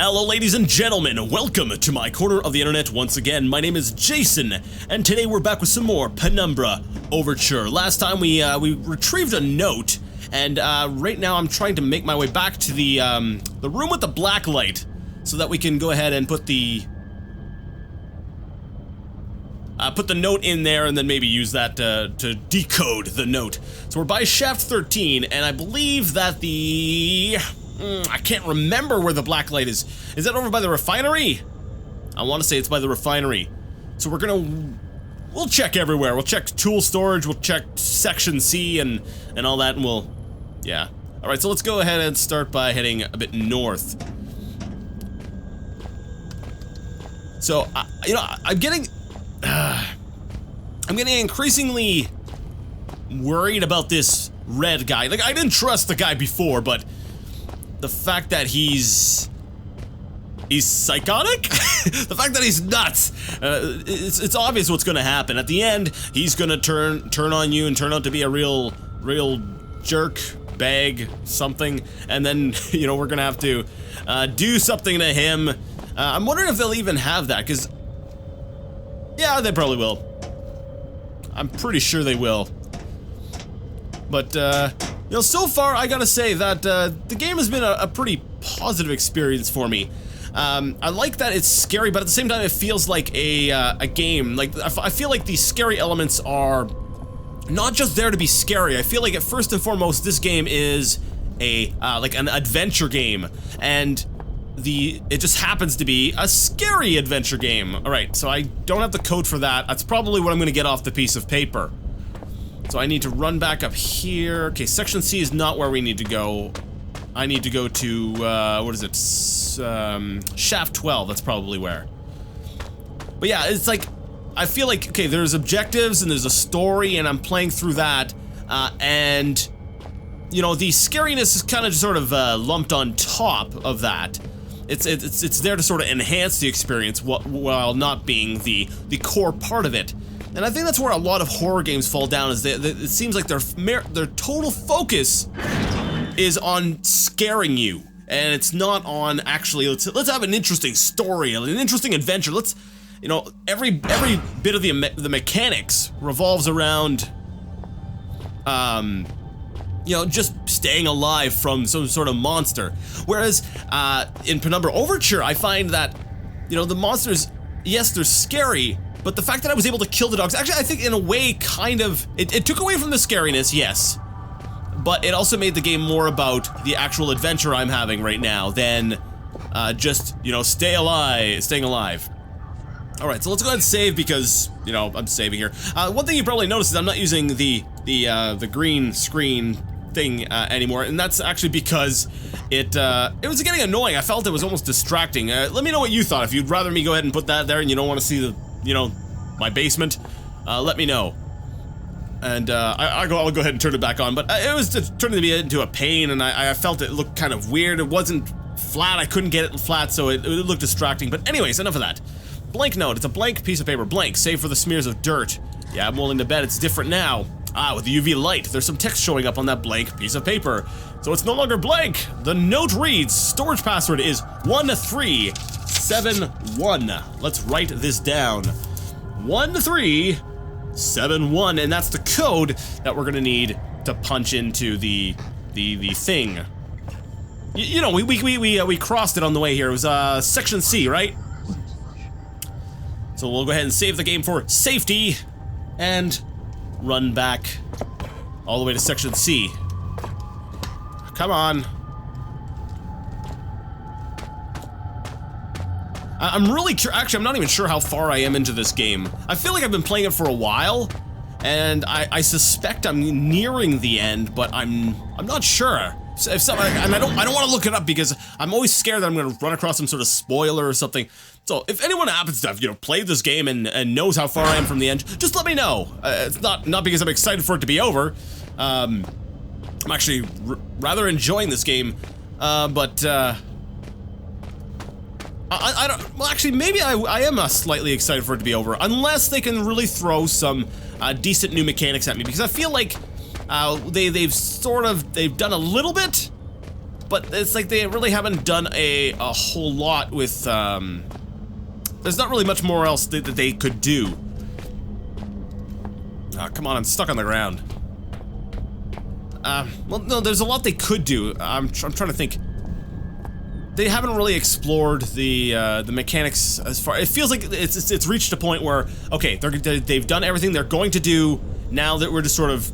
Hello ladies and gentlemen, welcome to my corner of the internet once again. My name is Jason, and today we're back with some more Penumbra Overture. Last time we retrieved a note, and right now I'm trying to make my way back to the room with the black light, so that we can go ahead and put the note in there and then maybe use that to decode the note. So we're by shaft 13, and I believe that I can't remember where the black light is. Is that over by the refinery? I want to say it's by the refinery. So we'll check everywhere. We'll check tool storage, we'll check section C and all that, and yeah. Alright, so let's go ahead and start by heading a bit north. So, I'm getting increasingly worried about this red guy. Like, I didn't trust the guy before, but the fact that he's psychotic? The fact that he's nuts. It's obvious what's gonna happen. At the end, he's gonna turn on you and turn out to be a real jerk, bag, something, and then, we're gonna have to do something to him. I'm wondering if they'll even have that, because yeah, they probably will. I'm pretty sure they will. But, so far, I gotta say that, the game has been a pretty positive experience for me. I like that it's scary, but at the same time, it feels like a game. Like, I feel like these scary elements are not just there to be scary. I feel like, first and foremost, this game is like an adventure game. And it just happens to be a scary adventure game. Alright, so I don't have the code for that. That's probably what I'm gonna get off the piece of paper. So I need to run back up here. Okay, section C is not where we need to go. I need to go to, what is it? Shaft 12, that's probably where. But yeah, it's like, I feel like, okay, there's objectives and there's a story and I'm playing through that, and, the scariness is kind of sort of, lumped on top of that. It's there to sort of enhance the experience while not being the core part of it. And I think that's where a lot of horror games fall down, is it seems like their total focus is on scaring you, and it's not on actually, let's have an interesting story, an interesting adventure. Let's, every bit of the mechanics revolves around, just staying alive from some sort of monster. Whereas, in Penumbra Overture, I find that, the monsters, yes, they're scary, but the fact that I was able to kill the dogs, actually, I think in a way, kind of, it took away from the scariness, yes. But it also made the game more about the actual adventure I'm having right now than, just, staying alive. Alright, so let's go ahead and save because, I'm saving here. One thing you probably noticed is I'm not using the green screen thing anymore, and that's actually because it was getting annoying. I felt it was almost distracting. Let me know what you thought. If you'd rather me go ahead and put that there and you don't want to see the, my basement, let me know. And I'll go ahead and turn it back on, but it was just turning me into a pain, and I felt it looked kind of weird. It wasn't flat, I couldn't get it flat, so it looked distracting. But anyways, enough of that. Blank note, it's a blank piece of paper, blank, save for the smears of dirt. Yeah, I'm willing to bet it's different now. With the UV light, there's some text showing up on that blank piece of paper. So it's no longer blank. The note reads, storage password is 1371. Let's write this down. 1371, and that's the code that we're gonna need to punch into the thing. We crossed it on the way here. It was section C, right? So we'll go ahead and save the game for safety and run back all the way to section C. Come on. I'm really actually, I'm not even sure how far I am into this game. I feel like I've been playing it for a while, and I suspect I'm nearing the end, but I'm not sure. And I don't want to look it up because I'm always scared that I'm going to run across some sort of spoiler or something. So if anyone happens to have, played this game and knows how far I am from the end, just let me know. It's not because I'm excited for it to be over. I'm actually rather enjoying this game, but I don't, well actually maybe I am slightly excited for it to be over, unless they can really throw some decent new mechanics at me, because I feel like they've done a little bit, but it's like they really haven't done a whole lot with, there's not really much more else that they could do. Come on, I'm stuck on the ground. Well, no, there's a lot they could do. I'm trying to think. They haven't really explored the mechanics as far. It feels like it's reached a point where, okay, they've done everything they're going to do. Now that we're just sort of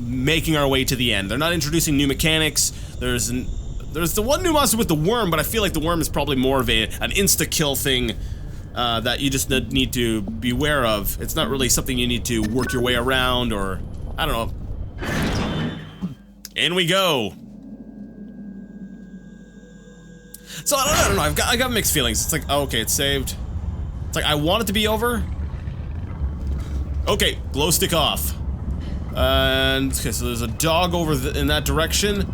making our way to the end. They're not introducing new mechanics. There's the one new monster with the worm, but I feel like the worm is probably more of an insta-kill thing that you just need to beware of. It's not really something you need to work your way around, or I don't know. In we go. So I don't know. I got mixed feelings. It's like, oh, okay, it's saved. It's like I want it to be over. Okay, glow stick off. And okay, so there's a dog over in that direction.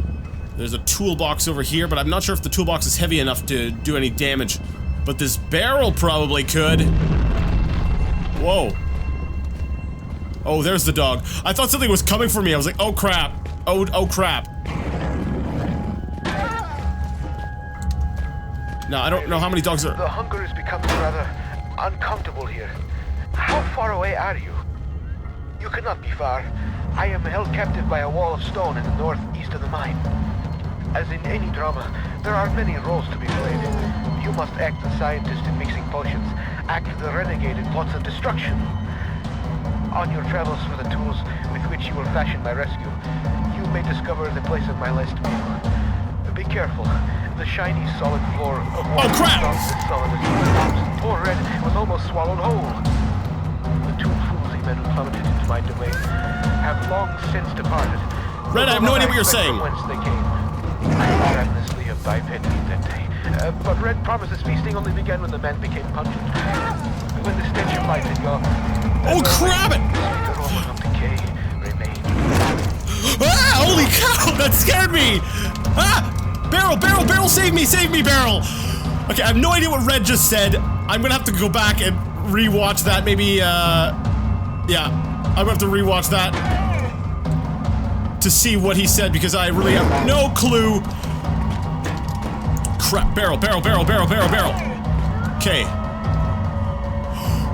There's a toolbox over here, but I'm not sure if the toolbox is heavy enough to do any damage. But this barrel probably could. Whoa. Oh, there's the dog. I thought something was coming for me. I was like, oh crap. Oh crap. Now, I don't know how many dogs are. The hunger is becoming rather uncomfortable here. How far away are you? You cannot be far. I am held captive by a wall of stone in the northeast of the mine. As in any drama, there are many roles to be played. You must act the scientist in mixing potions, act the renegade in plots of destruction. On your travels for the tools with which you will fashion my rescue, you may discover the place of my last meal. Be careful. The shiny, solid floor of water is as solid as the poor red was almost swallowed whole. The two foolsy men who plummeted into my domain have long since departed. Red, I have no idea what you're saying. Whence they came. I ravenously have biped meat that day. But Red promises feasting only began when the man became pungent. When the stench of life in your... Oh, crap it! The aroma of decay remained. Ah, holy cow, that scared me! Ah! Barrel, save me, Barrel! Okay, I have no idea what Red just said. I'm gonna have to go back and rewatch that, maybe, yeah. I'm gonna have to rewatch that to see what he said, because I really have no clue. Crap, barrel. Okay.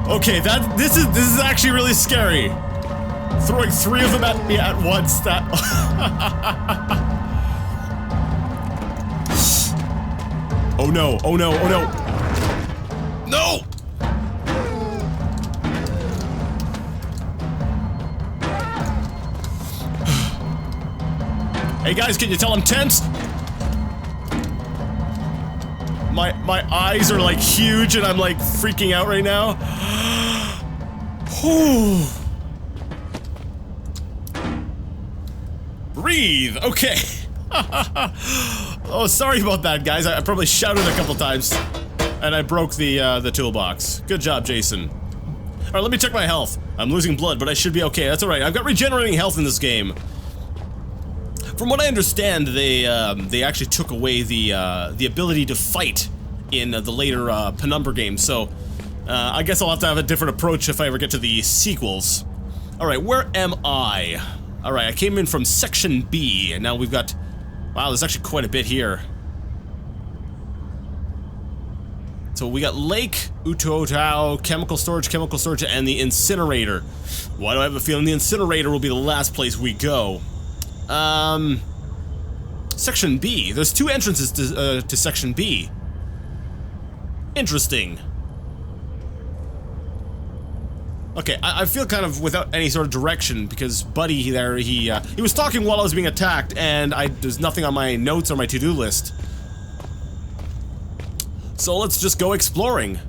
Okay, this is actually really scary. Throwing 3 of them at me at once, that... Oh no. No! Hey guys, can you tell I'm tense? My eyes are like huge and I'm like freaking out right now. Whew. Breathe, okay. Oh, sorry about that, guys. I probably shouted a couple times, and I broke the toolbox. Good job, Jason. All right, let me check my health. I'm losing blood, but I should be okay. That's all right. I've got regenerating health in this game. From what I understand, they actually took away the ability to fight in the later Penumbra games. So I guess I'll have to have a different approach if I ever get to the sequels. All right, where am I? All right, I came in from Section B, and now we've got... Wow, there's actually quite a bit here. So we got Lake, Utotao, chemical storage, and the incinerator. Why do I have a feeling the incinerator will be the last place we go? Section B. There's 2 entrances to Section B. Interesting. Okay, I feel kind of without any sort of direction, because Buddy there, he was talking while I was being attacked, and there's nothing on my notes or my to-do list. So let's just go exploring.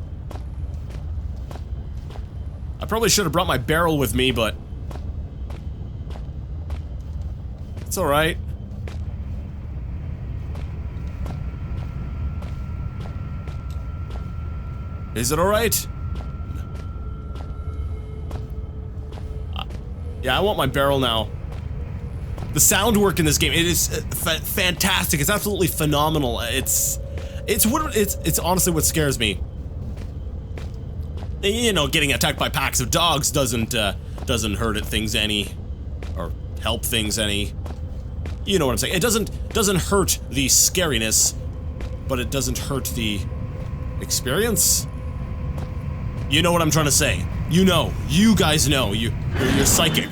I probably should have brought my barrel with me, but... it's alright. Is it alright? Yeah, I want my barrel now. The sound work in this game, it is fantastic. It's absolutely phenomenal. It's honestly what scares me. You know, getting attacked by packs of dogs doesn't hurt things any, or help things any. You know what I'm saying. It doesn't hurt the scariness, but it doesn't hurt the experience. You know what I'm trying to say. You know. You guys know. You're psychic.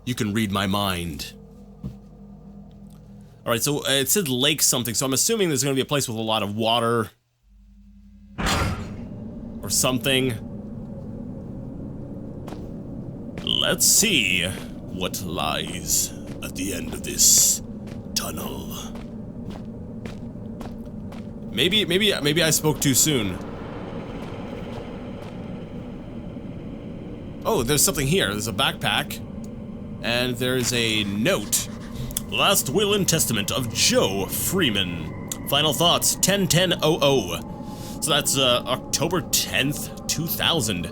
You can read my mind. Alright, so it said lake something, so I'm assuming there's gonna be a place with a lot of water. Or something. Let's see what lies at the end of this tunnel. Maybe I spoke too soon. Oh, there's something here. There's a backpack. And there's a note. Last will and testament of Joe Freeman. Final thoughts, 10/10/00. So that's October 10th, 2000.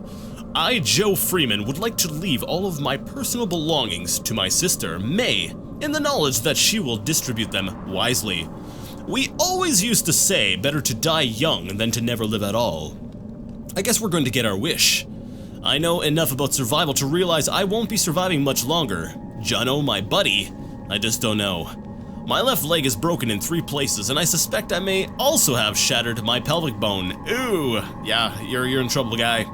I, Joe Freeman, would like to leave all of my personal belongings to my sister, May, in the knowledge that she will distribute them wisely. We always used to say, better to die young than to never live at all. I guess we're going to get our wish. I know enough about survival to realize I won't be surviving much longer. Jono, my buddy, I just don't know. My left leg is broken in 3 places, and I suspect I may also have shattered my pelvic bone. Ooh, yeah, you're in trouble, guy.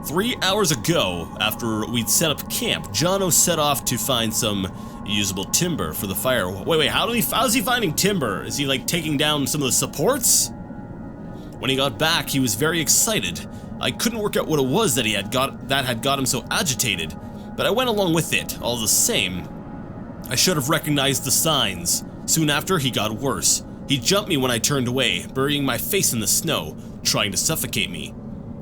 3 hours ago, after we'd set up camp, Jono set off to find some usable timber for the fire. Wait, how's he finding timber? Is he like taking down some of the supports? When he got back, he was very excited. I couldn't work out what it was that had got him so agitated, but I went along with it, all the same. I should have recognized the signs. Soon after, he got worse. He jumped me when I turned away, burying my face in the snow, trying to suffocate me.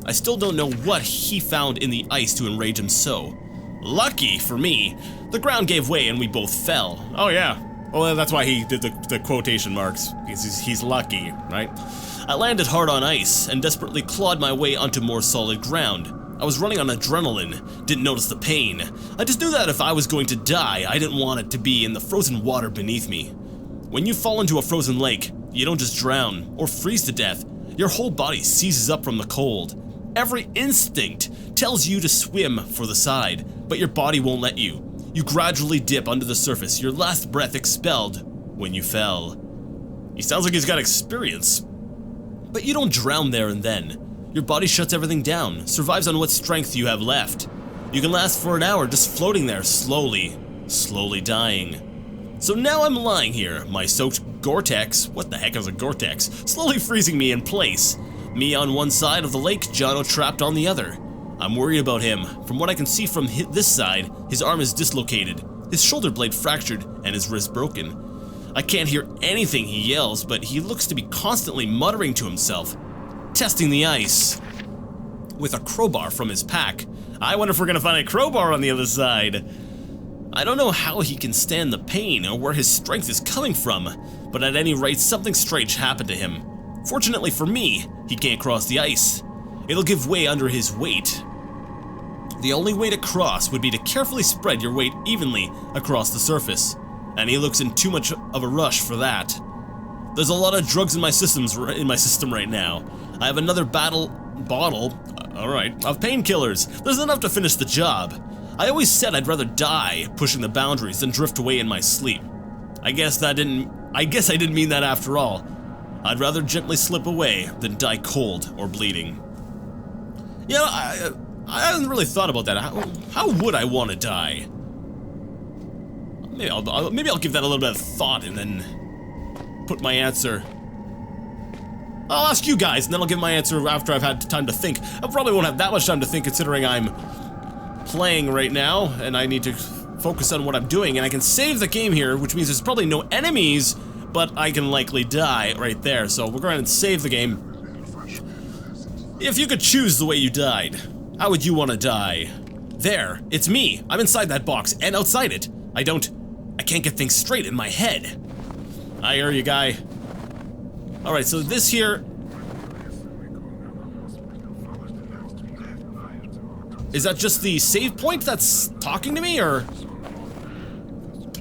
I still don't know what he found in the ice to enrage him so. Lucky for me, the ground gave way and we both fell. Oh yeah. Well, that's why he did the quotation marks, because he's lucky, right? I landed hard on ice and desperately clawed my way onto more solid ground. I was running on adrenaline, didn't notice the pain. I just knew that if I was going to die, I didn't want it to be in the frozen water beneath me. When you fall into a frozen lake, you don't just drown or freeze to death. Your whole body seizes up from the cold. Every instinct tells you to swim for the side, but your body won't let you. You gradually dip under the surface, your last breath expelled when you fell. He sounds like he's got experience. But you don't drown there and then. Your body shuts everything down, survives on what strength you have left. You can last for an hour just floating there, slowly dying. So now I'm lying here, my soaked Gore-Tex, what the heck is a Gore-Tex, slowly freezing me in place. Me on one side of the lake, Jono trapped on the other. I'm worried about him. From what I can see from this side, his arm is dislocated, his shoulder blade fractured, and his wrist broken. I can't hear anything he yells, but he looks to be constantly muttering to himself, testing the ice with a crowbar from his pack. I wonder if we're gonna find a crowbar on the other side. I don't know how he can stand the pain or where his strength is coming from, but at any rate, something strange happened to him. Fortunately for me, he can't cross the ice. It'll give way under his weight. The only way to cross would be to carefully spread your weight evenly across the surface, and he looks in too much of a rush for that. There's a lot of drugs in my system right now. I have another bottle of painkillers. There's enough to finish the job. I always said I'd rather die pushing the boundaries than drift away in my sleep. I guess I didn't mean that after all. I'd rather gently slip away than die cold or bleeding. You know, I haven't really thought about that. How would I want to die? Maybe I'll give that a little bit of thought and then put my answer. I'll ask you guys, and then I'll give my answer after I've had time to think. I probably won't have that much time to think considering I'm playing right now, and I need to focus on what I'm doing, and I can save the game here, which means there's probably no enemies, but I can likely die right there, so we're going to save the game. If you could choose the way you died, how would you want to die? There, it's me. I'm inside that box, and outside it. I can't get things straight in my head. I hear you, guy. Alright, so this here... Is that just the save point that's talking to me, or...?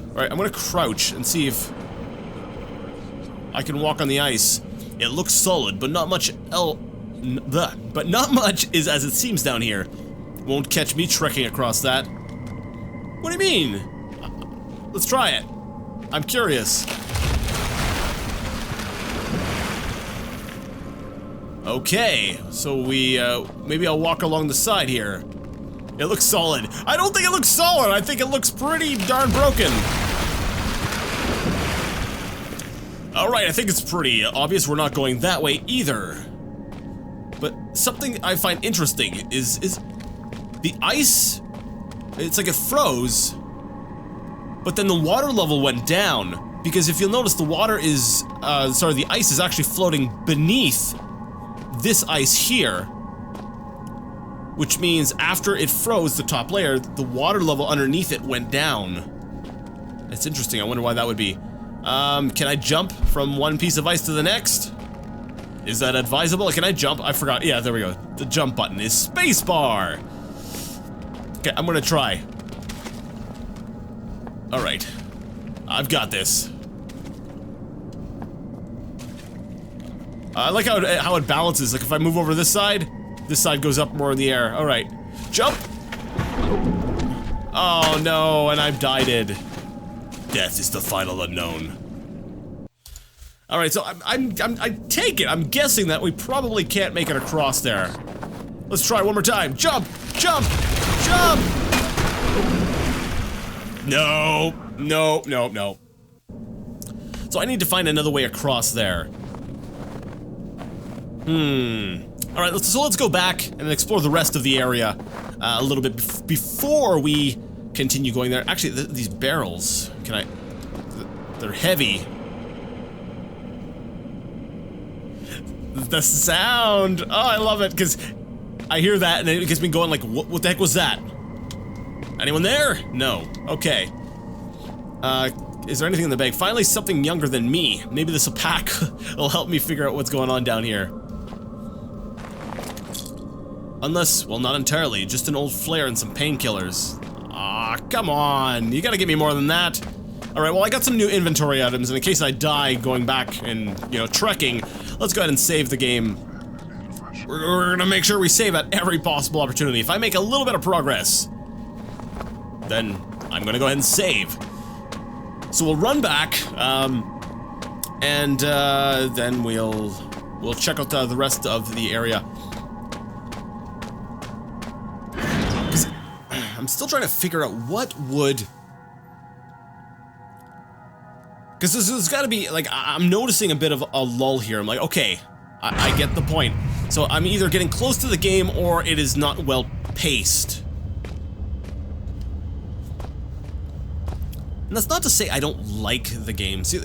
Alright, I'm gonna crouch and see if I can walk on the ice. It looks solid, but not much is as it seems down here. Won't catch me trekking across that. What do you mean? Let's try it. I'm curious. Okay, so we, maybe I'll walk along the side here. It looks solid. I don't think it looks solid. I think it looks pretty darn broken. Alright, I think it's pretty obvious we're not going that way either. But something I find interesting is the ice, it's like it froze, but then the water level went down. Because if you'll notice, the water is, the ice is actually floating beneath this ice here. Which means after it froze the top layer, the water level underneath it went down. It's interesting, I wonder why that would be. Can I jump from one piece of ice to the next? Is that advisable? Can I jump? I forgot. Yeah, there we go. The jump button is spacebar. Okay, I'm gonna try. Alright. I've got this. I like how it balances. Like if I move over this side goes up more in the air. Alright. Jump! Oh no, and I've died. Death is the final unknown. Alright, so I take it. I'm guessing that we probably can't make it across there. Let's try one more time. Jump! Jump! Jump! No. No, no, no. So I need to find another way across there. Alright, let's go back and explore the rest of the area a little bit before we continue going there. Actually, these barrels, they're heavy. The sound! Oh, I love it, because I hear that and it gets me going like, what the heck was that? Anyone there? No. Okay. Is there anything in the bag? Finally, something younger than me. Maybe this pack will help me figure out what's going on down here. Unless, well, not entirely. Just an old flare and some painkillers. Ah, come on. You gotta give me more than that. Alright, well, I got some new inventory items, and in case I die going back and, you know, trekking, let's go ahead and save the game. We're gonna make sure we save at every possible opportunity. If I make a little bit of progress, then I'm gonna go ahead and save. So we'll run back, and then we'll check out the rest of the area. Because I'm still trying to figure out what would... Because there's gotta be, like, I'm noticing a bit of a lull here. I'm like, okay, I get the point. So I'm either getting close to the game or it is not well paced. And that's not to say I don't like the game. See,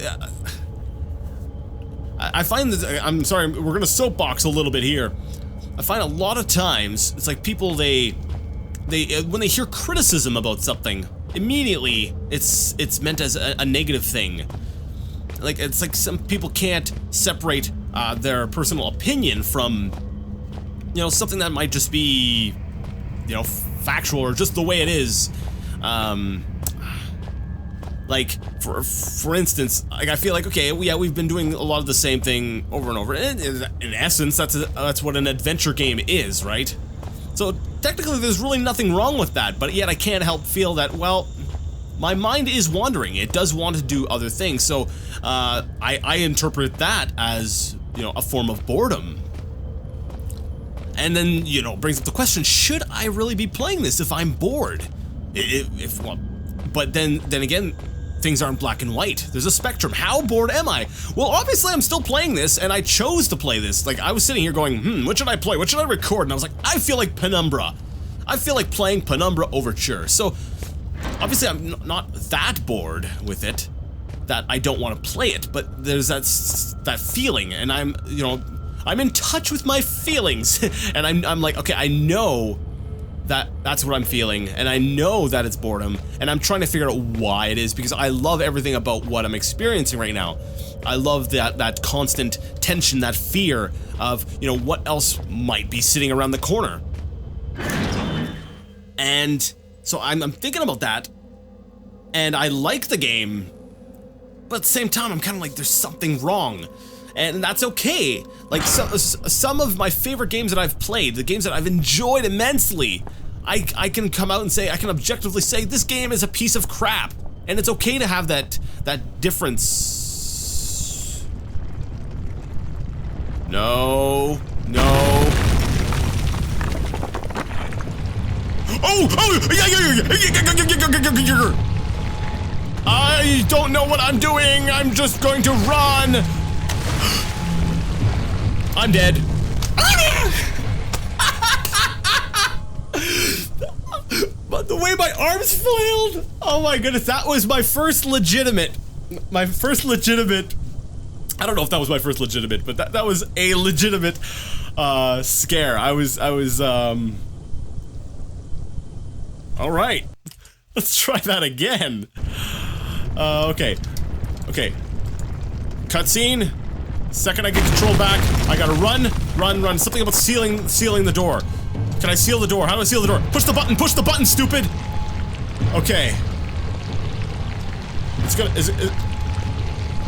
I find that, I'm sorry, we're gonna soapbox a little bit here. I find a lot of times, it's like people, when they hear criticism about something, immediately it's meant as a negative thing. Like, it's like some people can't separate their personal opinion from, you know, something that might just be, you know, factual or just the way it is. Like, for instance, like, I feel like, okay, yeah, we've been doing a lot of the same thing over and over. In essence, that's what an adventure game is, right? So, technically, there's really nothing wrong with that, but yet I can't help feel that, well, my mind is wandering. It does want to do other things, so I interpret that as, you know, a form of boredom. And then, you know, brings up the question, should I really be playing this if I'm bored? But then again, things aren't black and white. There's a spectrum. How bored am I? Well, obviously I'm still playing this, and I chose to play this. Like, I was sitting here going, what should I play? What should I record? And I was like, I feel like Penumbra. I feel like playing Penumbra Overture. So, obviously I'm not that bored with it, that I don't want to play it, but there's that feeling, and I'm in touch with my feelings, and I'm like, okay, I know that's what I'm feeling, and I know that it's boredom, and I'm trying to figure out why it is, because I love everything about what I'm experiencing right now. I love that constant tension, that fear of, you know, what else might be sitting around the corner. And so I'm thinking about that, and I like the game, but at the same time, I'm kind of like, there's something wrong. And that's okay. Like, some of my favorite games that I've played, the games that I've enjoyed immensely, I can come out and say, I can objectively say, this game is a piece of crap. And it's okay to have that difference. No. Oh! I don't know what I'm doing. I'm just going to run. I'm dead. But the way my arms flailed. Oh my goodness, that was my first legitimate. I don't know if that was my first legitimate, but that was a legitimate scare. I was all right. Let's try that again. Okay. Cutscene. Second I get control back, I gotta run. Something about sealing the door. Can I seal the door? How do I seal the door? Push the button, stupid! Okay. It's gonna,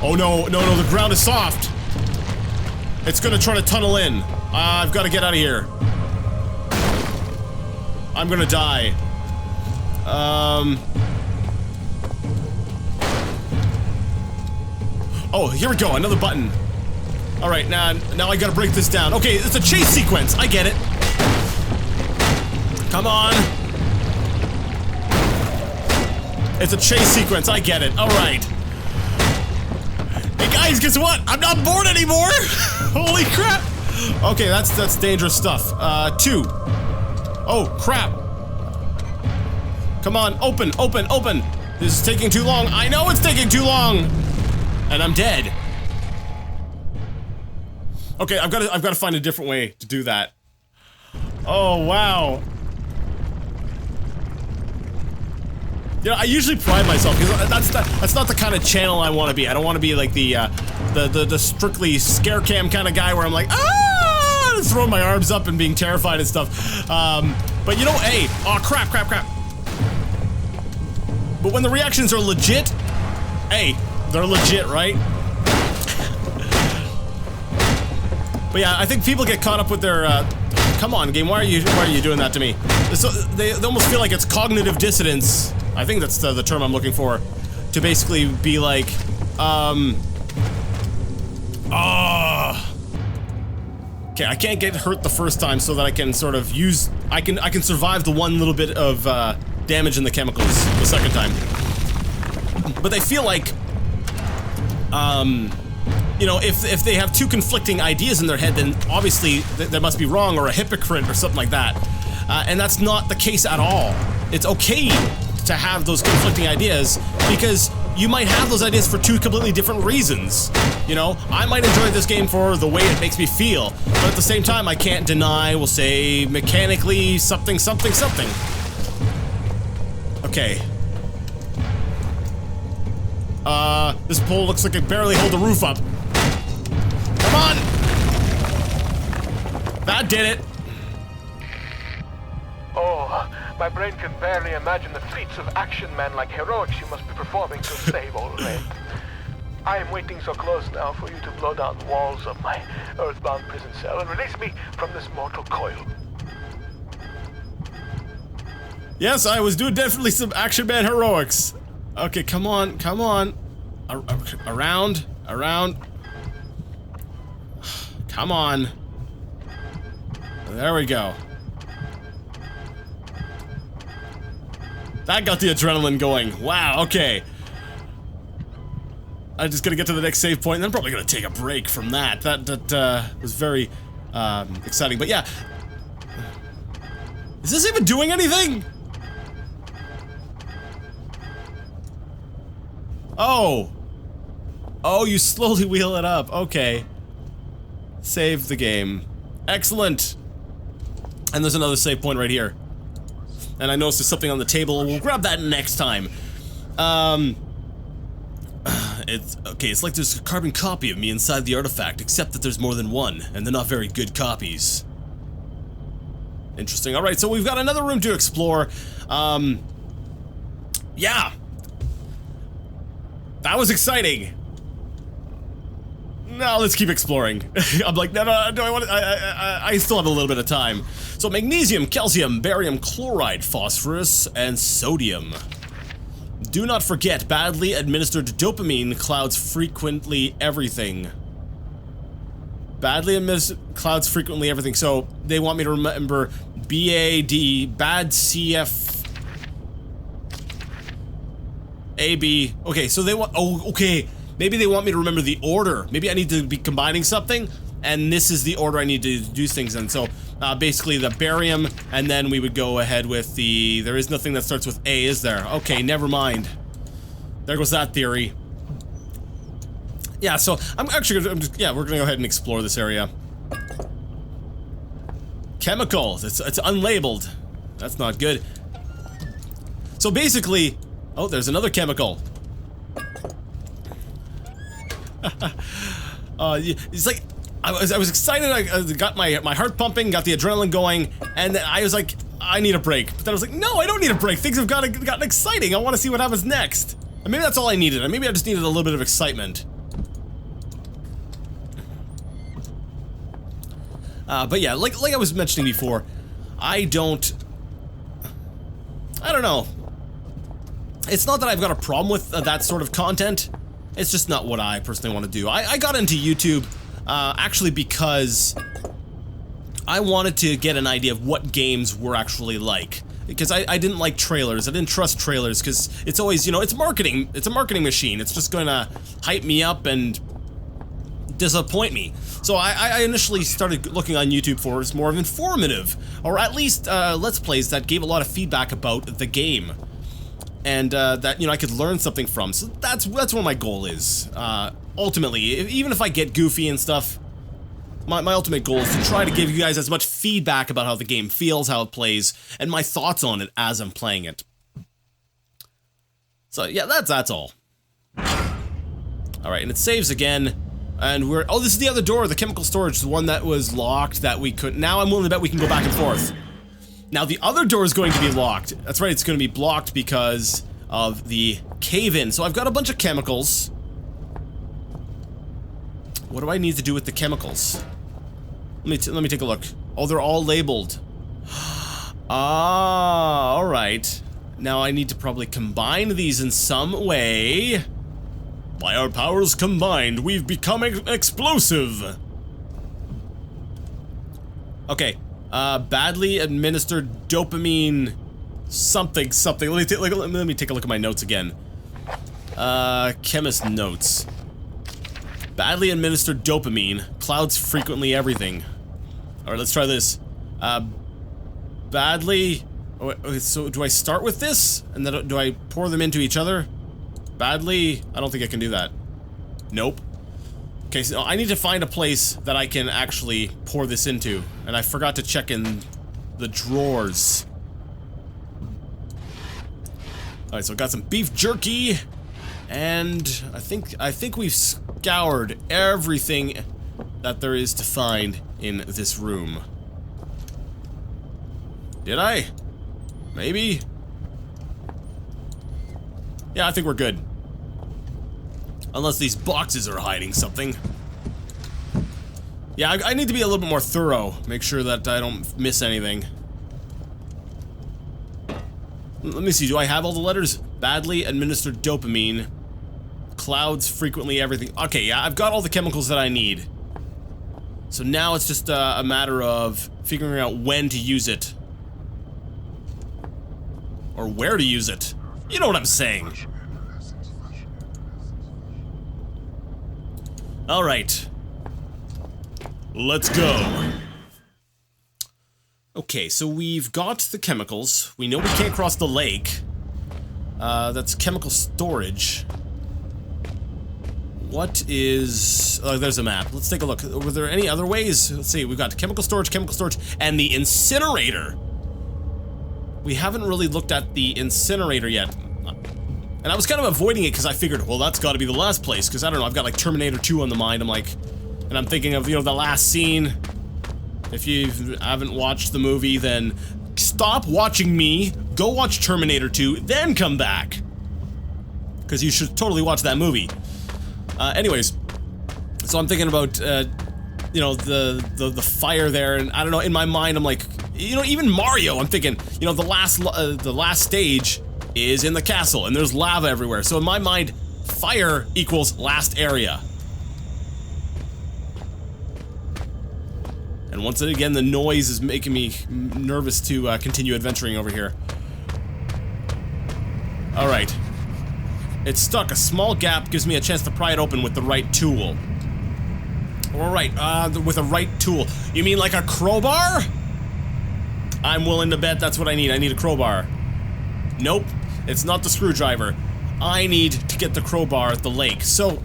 oh no, the ground is soft. It's gonna try to tunnel in. I've gotta get out of here. I'm gonna die. Oh, here we go, another button. Alright, now I gotta break this down. Okay, it's a chase sequence, I get it. Come on. It's a chase sequence, I get it. Alright. Hey guys, guess what? I'm not bored anymore! Holy crap! Okay, that's dangerous stuff. 2. Oh, crap. Come on, open. This is taking too long. I know it's taking too long! And I'm dead. Okay, I've got to find a different way to do that. Oh, wow. You know, I usually pride myself because that's not the kind of channel I want to be. I don't want to be like the strictly scare cam kind of guy where I'm like, ah, throwing my arms up and being terrified and stuff. But you know, hey, oh crap. But when the reactions are legit, hey, they're legit, right? But yeah, I think people get caught up with their, come on, game, why are you doing that to me? So they almost feel like it's cognitive dissonance. I think that's the term I'm looking for. To basically be like, okay, I can't get hurt the first time so that I can sort of I can survive the one little bit of, damage in the chemicals the second time. But they feel like, you know, if they have two conflicting ideas in their head, then obviously they must be wrong or a hypocrite or something like that. And that's not the case at all. It's okay to have those conflicting ideas because you might have those ideas for two completely different reasons. You know, I might enjoy this game for the way it makes me feel, but at the same time, I can't deny, we'll say, mechanically something. Okay. This pole looks like it barely hold the roof up. Come on! That did it. Oh, my brain can barely imagine the feats of action men like heroics you must be performing to save old Red. I am waiting so close now for you to blow down the walls of my earthbound prison cell and release me from this mortal coil. Yes, I was doing definitely some action man heroics. Okay, come on. Around. Come on. There we go. That got the adrenaline going. Wow, okay. I'm just gonna get to the next save point, and then I'm probably gonna take a break from that. That was very exciting. But yeah. Is this even doing anything? Oh. Oh, you slowly wheel it up. Okay. Save the game. Excellent. And there's another save point right here. And I noticed there's something on the table. We'll grab that next time. It's like there's a carbon copy of me inside the artifact, except that there's more than one, and they're not very good copies. Interesting. Alright, so we've got another room to explore. Yeah. That was exciting. Now let's keep exploring. I'm like, no, I still have a little bit of time. So magnesium, calcium, barium chloride, phosphorus, and sodium. Do not forget, badly administered dopamine clouds frequently everything. Badly administered clouds frequently everything. So they want me to remember BAD, bad CF, AB. Okay, so they want, oh, okay. Maybe they want me to remember the order. Maybe I need to be combining something, and this is the order I need to do things in. So basically the barium, and then we would go ahead with the, there is nothing that starts with A, is there? Okay, never mind. There goes that theory. Yeah, so I'm actually gonna, yeah, we're gonna go ahead and explore this area. Chemicals, it's unlabeled. That's not good. So basically, oh, there's another chemical. It's like, I was excited, I got my heart pumping, got the adrenaline going, and then I was like, I need a break. But then I was like, no, I don't need a break. Things have gotten exciting. I want to see what happens next. And maybe that's all I needed. Maybe I just needed a little bit of excitement. But yeah, like I was mentioning before, I don't know. It's not that I've got a problem with that sort of content. It's just not what I personally want to do. I got into YouTube actually because I wanted to get an idea of what games were actually like. Because I didn't like trailers. I didn't trust trailers because it's always, you know, it's marketing. It's a marketing machine. It's just going to hype me up and disappoint me. So I initially started looking on YouTube for more of informative, or at least Let's Plays that gave a lot of feedback about the game. And that, you know, I could learn something from. So that's what my goal is. Ultimately, even if I get goofy and stuff, my ultimate goal is to try to give you guys as much feedback about how the game feels, how it plays, and my thoughts on it as I'm playing it. So yeah, that's all. Alright, and it saves again. And we're, oh, this is the other door, the chemical storage, the one that was locked that we couldn't. Now I'm willing to bet we can go back and forth. Now the other door is going to be locked. That's right, it's going to be blocked because of the cave-in. So I've got a bunch of chemicals. What do I need to do with the chemicals? Let me take a look. Oh, they're all labeled. Ah, alright. Now I need to probably combine these in some way. By our powers combined, we've become explosive. Okay. Badly administered dopamine something. Let me take a look at my notes again. Chemist notes. Badly administered dopamine clouds frequently everything. Alright, let's try this. Badly... Okay, so do I start with this? And then do I pour them into each other? Badly... I don't think I can do that. Nope. Okay, so I need to find a place that I can actually pour this into. And I forgot to check in the drawers. Alright, so I got some beef jerky. And I think we've scoured everything that there is to find in this room. Did I? Maybe? Yeah, I think we're good. Unless these boxes are hiding something. Yeah, I need to be a little bit more thorough. Make sure that I don't miss anything. Let me see, do I have all the letters? Badly administered dopamine. Clouds frequently everything. Okay, yeah, I've got all the chemicals that I need. So now it's just a matter of figuring out when to use it. Or where to use it. You know what I'm saying. Alright. Let's go. Okay, so we've got the chemicals. We know we can't cross the lake. That's chemical storage. What is... Oh, there's a map. Let's take a look. Were there any other ways? Let's see. We've got chemical storage, and the incinerator. We haven't really looked at the incinerator yet. And I was kind of avoiding it because I figured, well, that's got to be the last place. Because, I don't know, I've got like Terminator 2 on the mind. I'm like... And I'm thinking of, you know, the last scene. If you haven't watched the movie, then stop watching me, go watch Terminator 2, then come back. Because you should totally watch that movie. Anyways, so I'm thinking about, you know, the fire there, and I don't know, in my mind I'm like, you know, even Mario, I'm thinking, you know, the last stage, is in the castle, and there's lava everywhere. So in my mind, fire equals last area. And once again, the noise is making me nervous to continue adventuring over here. Alright. It's stuck. A small gap gives me a chance to pry it open with the right tool. Alright, with a right tool. You mean like a crowbar? I'm willing to bet that's what I need. I need a crowbar. Nope, it's not the screwdriver. I need to get the crowbar at the lake. So,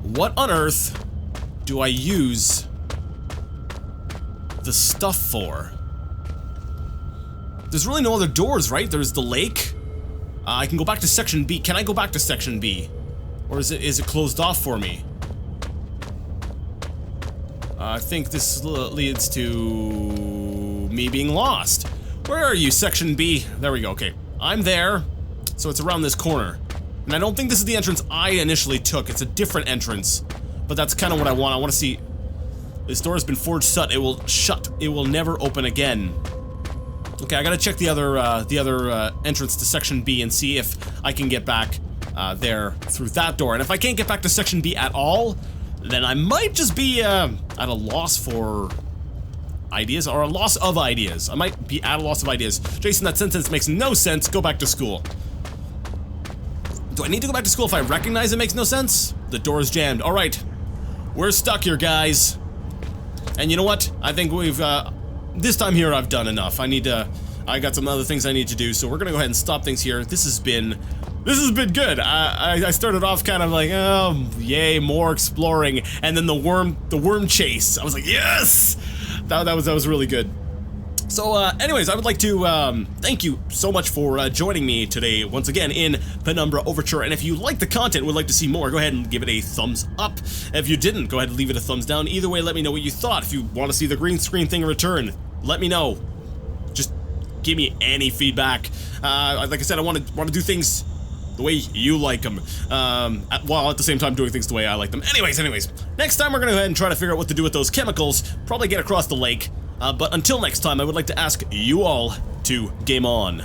what on earth do I use the stuff for? There's really no other doors, right? There's the lake. I can go back to Section B. Can I go back to Section B? Or is it closed off for me? I think this leads to me being lost. Where are you, Section B? There we go, okay. I'm there, so it's around this corner. And I don't think this is the entrance I initially took. It's a different entrance. But that's kind of what I want. I want to see... This door has been forged shut. It will shut. It will never open again. Okay, I gotta check the other entrance to Section B and see if I can get back there through that door. And if I can't get back to Section B at all, then I might just be at a loss for ideas, or a loss of ideas. I might be at a loss of ideas. Jason, that sentence makes no sense. Go back to school. Do I need to go back to school if I recognize it makes no sense? The door is jammed. Alright. We're stuck here, guys. And you know what? I think we've, this time here I've done enough. I got some other things I need to do, so we're gonna go ahead and stop things here. This has been good. I started off kind of like, oh, yay, more exploring, and then the worm chase. I was like, yes! That was really good. So, anyways, I would like to, thank you so much for, joining me today, once again, in Penumbra Overture, and if you like the content and would like to see more, go ahead and give it a thumbs up. If you didn't, go ahead and leave it a thumbs down. Either way, let me know what you thought. If you want to see the green screen thing return, let me know. Just give me any feedback. Like I said, I want to do things the way you like them, while at the same time doing things the way I like them. Anyways, next time we're gonna go ahead and try to figure out what to do with those chemicals, probably get across the lake, but until next time, I would like to ask you all to game on.